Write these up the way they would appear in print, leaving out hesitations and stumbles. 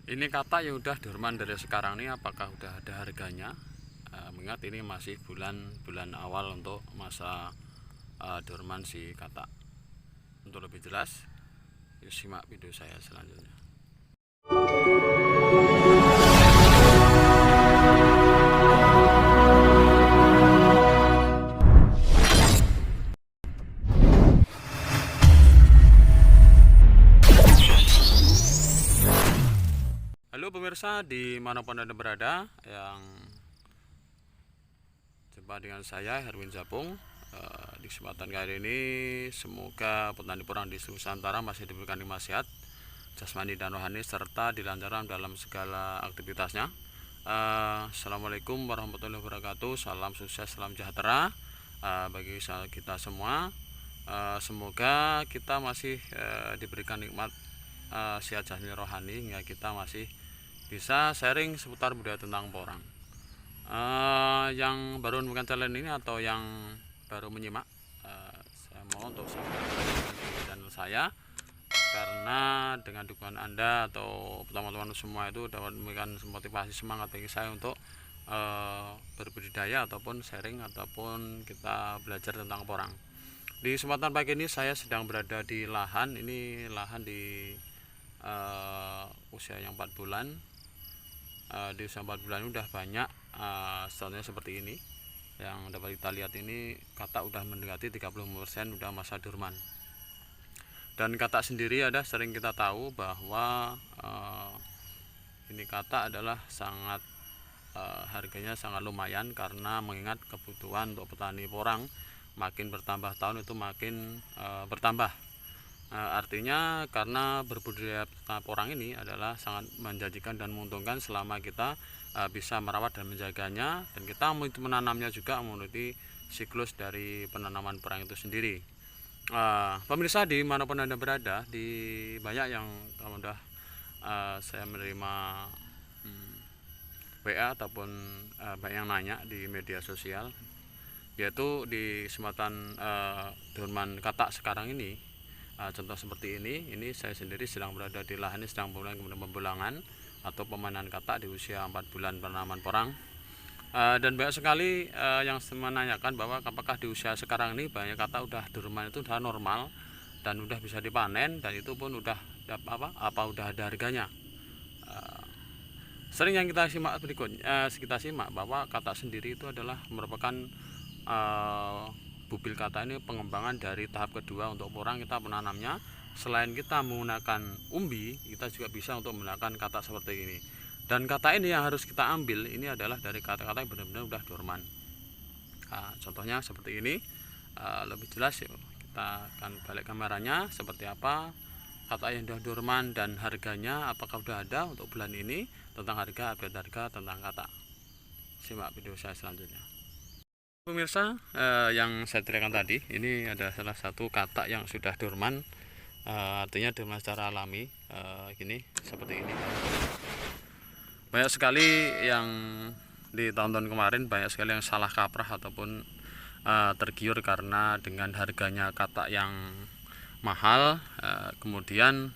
Ini kata yang udah dorman dari sekarang nih, apakah udah ada harganya? Mengingat ini masih bulan awal untuk masa dorman si kata. Untuk lebih jelas, yuk simak video saya selanjutnya. Halo pemirsa, dimanapun Anda berada, yang jumpa dengan saya Herwin Japung. Di kesempatan kali ini semoga petani porang di seluruh Nusantara masih diberikan nikmat sehat jasmani dan rohani serta dilancarkan dalam segala aktivitasnya. Assalamualaikum warahmatullahi wabarakatuh. Salam sukses, salam sejahtera bagi kita semua. Semoga kita masih diberikan nikmat sehat jasmani rohani hingga kita masih bisa sharing seputar budaya tentang porang. Yang baru menemukan channel ini atau yang baru menyimak, saya mohon untuk subscribe channel saya, karena dengan dukungan Anda atau teman-teman semua itu dapat memberikan motivasi semangat bagi saya untuk berbudidaya ataupun sharing ataupun kita belajar tentang porang. Di kesempatan pagi ini saya sedang berada di lahan ini, lahan di usia yang 4 bulan. Di usia 4 bulan udah banyak statusnya seperti ini. Yang dapat kita lihat ini kata udah mendekati 30% udah masa dorman. Dan kata sendiri ada sering kita tahu bahwa ini kata adalah sangat harganya sangat lumayan, karena mengingat kebutuhan untuk petani porang makin bertambah tahun itu makin bertambah. Artinya karena berbudidaya porang ini adalah sangat menjanjikan dan menguntungkan selama kita bisa merawat dan menjaganya, dan kita menanamnya juga mengikuti siklus dari penanaman porang itu sendiri. Pemirsa dimanapun Anda berada, di banyak yang sudah saya menerima WA ataupun banyak yang nanya di media sosial, yaitu di kesempatan dorman kata sekarang ini. Contoh seperti ini saya sendiri sedang berada di lahan ini, sedang mulai pembulangan atau pemanen kata di usia 4 bulan penanaman porang. Dan banyak sekali yang menanyakan bahwa apakah di usia sekarang ini banyak kata udah dorman itu udah normal dan udah bisa dipanen, dan itu pun udah apa udah ada harganya. Sering yang kita simak bahwa kata sendiri itu adalah merupakan bubil kata ini pengembangan dari tahap kedua untuk porang kita menanamnya. Selain kita menggunakan umbi, kita juga bisa untuk menggunakan kata seperti ini. Dan kata ini yang harus kita ambil ini adalah dari kata-kata yang benar-benar udah dorman. Contohnya seperti ini. Lebih jelas yuk, kita akan balik kameranya seperti apa kata yang udah dorman dan harganya apakah udah ada untuk bulan ini, tentang harga, update harga tentang kata. Simak video saya selanjutnya. Pemirsa, yang saya ceritakan tadi ini ada salah satu kata yang sudah dorman, artinya dorman secara alami. Gini seperti ini. Banyak sekali yang di tahun-tahun kemarin banyak sekali yang salah kaprah ataupun tergiur karena dengan harganya kata yang mahal, kemudian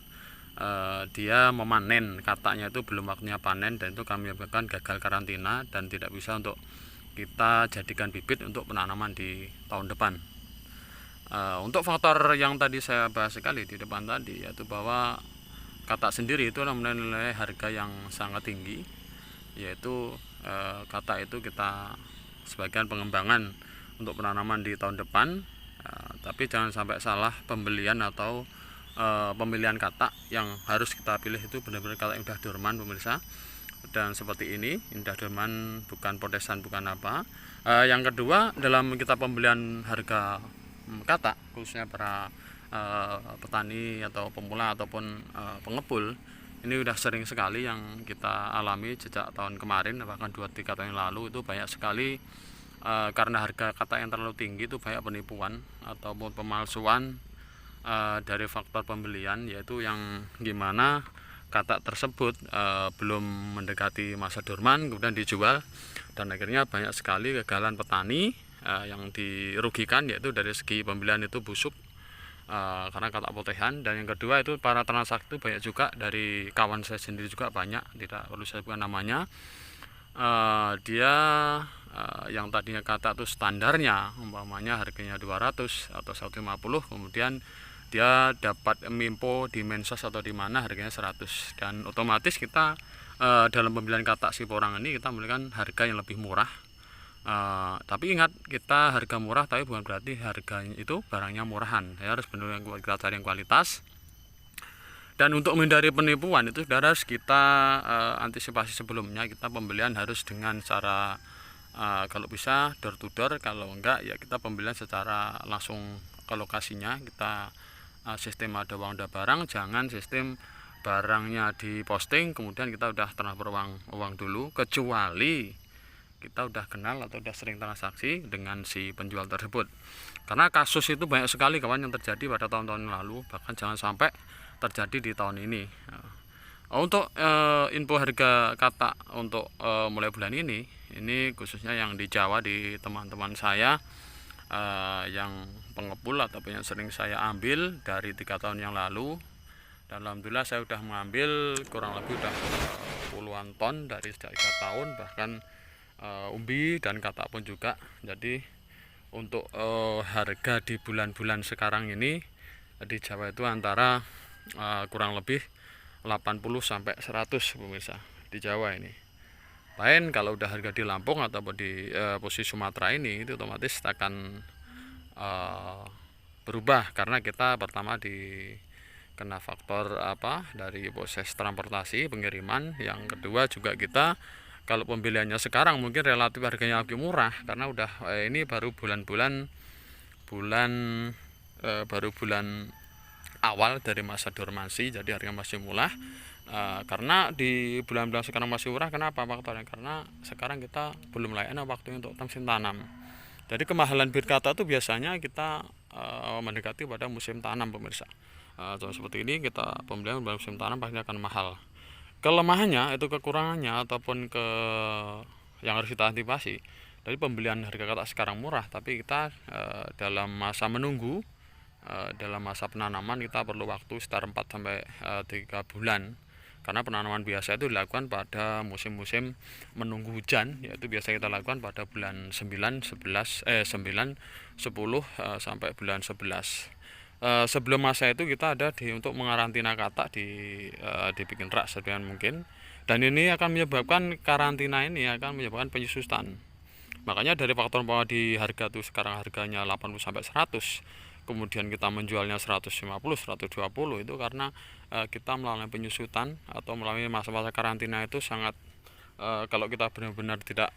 dia memanen katanya itu belum waktunya panen, dan itu kami menyebabkan gagal karantina dan tidak bisa untuk kita jadikan bibit untuk penanaman di tahun depan. Untuk faktor yang tadi saya bahas sekali di depan tadi, yaitu bahwa kata sendiri itu memiliki harga yang sangat tinggi, yaitu kata itu kita sebagian pengembangan untuk penanaman di tahun depan. Tapi jangan sampai salah pembelian atau pemilihan kata. Yang harus kita pilih itu benar-benar kata yang udah dorman, pemirsa. Dan seperti ini, indah dorman, bukan potesan, bukan apa. Yang kedua, dalam kita pembelian harga kata, khususnya para petani atau pemula ataupun pengepul, ini udah sering sekali yang kita alami sejak tahun kemarin, bahkan 2-3 tahun yang lalu itu banyak sekali karena harga kata yang terlalu tinggi itu banyak penipuan ataupun pemalsuan dari faktor pembelian, yaitu yang gimana kata tersebut belum mendekati masa dorman kemudian dijual, dan akhirnya banyak sekali kegagalan petani yang dirugikan, yaitu dari segi pembelian itu busuk, karena katak putihan. Dan yang kedua itu para transaksi itu banyak juga, dari kawan saya sendiri juga banyak, tidak perlu saya sebutkan namanya. Dia yang tadinya katak itu standarnya umpamanya harganya 200 atau 150, kemudian dia dapat info di Mensos atau di mana harganya 100, dan otomatis kita dalam pembelian katak si porang ini kita memberikan harga yang lebih murah. Tapi ingat, kita harga murah tapi bukan berarti harganya itu barangnya murahan. Ya, harus benar yang kita cari yang kualitas. Dan untuk menghindari penipuan itu sudah harus kita antisipasi sebelumnya. Kita pembelian harus dengan cara kalau bisa door to door, kalau enggak ya kita pembelian secara langsung ke lokasinya. Kita sistem ada uang ada barang, jangan sistem barangnya diposting kemudian kita udah transfer uang dulu, kecuali kita udah kenal atau udah sering transaksi dengan si penjual tersebut. Karena kasus itu banyak sekali kawan yang terjadi pada tahun-tahun lalu, bahkan jangan sampai terjadi di tahun ini. Untuk info harga katak untuk mulai bulan ini khususnya yang di Jawa, di teman-teman saya yang pengepul ataupun yang sering saya ambil dari 3 tahun yang lalu, dan alhamdulillah saya sudah mengambil kurang lebih udah puluhan ton dari sejak 3 tahun, bahkan umbi dan katak pun juga. Jadi untuk harga di bulan-bulan sekarang ini di Jawa itu antara kurang lebih 80 sampai 100 pemirsa di Jawa ini. Lain kalau udah harga di Lampung ataupun di posisi Sumatera ini, itu otomatis akan berubah, karena kita pertama kena faktor dari proses transportasi pengiriman. Yang kedua juga kita kalau pembeliannya sekarang mungkin relatif harganya lebih murah, karena udah ini baru bulan awal dari masa dormansi, jadi harga masih murah. Karena di bulan-bulan sekarang masih murah, kenapa faktornya? Karena sekarang kita belum layak waktunya untuk musim tanam. Jadi kemahalan bibit katak itu biasanya kita mendekati pada musim tanam pemirsa. Seperti ini kita pembelian musim tanam pasti akan mahal. Kelemahannya itu, kekurangannya ataupun yang harus kita antisipasi dari pembelian harga katak sekarang murah, tapi kita dalam masa menunggu, dalam masa penanaman kita perlu waktu sekitar 4 sampai 3 bulan. Karena penanaman biasa itu dilakukan pada musim-musim menunggu hujan, yaitu biasa kita lakukan pada bulan 9, 10 sampai bulan 11. Sebelum masa itu kita ada untuk mengarantina katak, dibikin rak sebagian mungkin, dan ini akan menyebabkan karantina ini akan menyebabkan penyusutan. Makanya dari faktor bahwa di harga tuh sekarang harganya 80 sampai 100, kemudian kita menjualnya 150, 120, itu karena kita melalui penyusutan atau melalui masa-masa karantina itu sangat kalau kita benar-benar tidak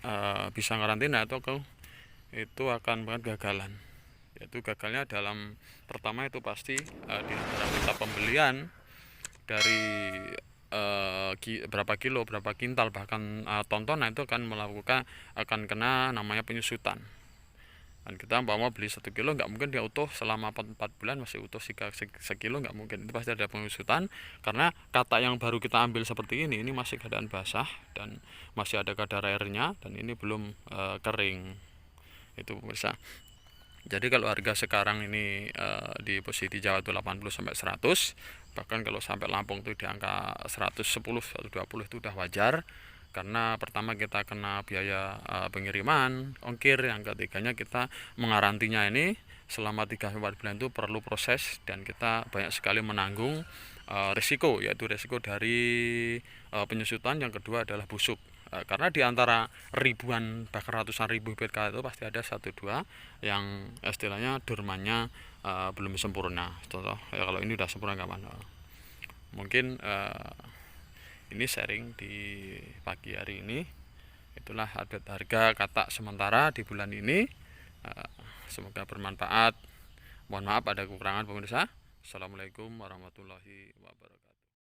bisa karantina itu akan gagalan. Yaitu gagalnya dalam pertama itu pasti di antara kita pembelian dari berapa kilo, berapa kintal, bahkan ton-ton, itu akan kena namanya penyusutan. Dan kita mau beli 1 kilo, nggak mungkin dia utuh selama 4 bulan masih utuh sekilo, nggak mungkin. Itu pasti ada penyusutan, karena katak yang baru kita ambil seperti ini masih keadaan basah dan masih ada kadar airnya, dan ini belum kering. Itu pemirsa. Jadi kalau harga sekarang ini di posisi Jawa itu 80 sampai 100, bahkan kalau sampai Lampung itu di angka 110, 120 itu udah wajar. Karena pertama kita kena biaya pengiriman, ongkir, yang ketiganya kita mengarantinya ini selama 3-4 bulan itu perlu proses, dan kita banyak sekali menanggung risiko, yaitu risiko dari penyusutan. Yang kedua adalah busuk. Karena di antara ribuan bahkan ratusan ribu bibit katak itu pasti ada 1-2 yang istilahnya dormannya belum sempurna. Contoh ya, kalau ini udah sempurna kapan? Mungkin ini sharing di pagi hari ini. Itulah update harga katak sementara di bulan ini. Semoga bermanfaat. Mohon maaf ada kekurangan pemirsa. Assalamualaikum warahmatullahi wabarakatuh.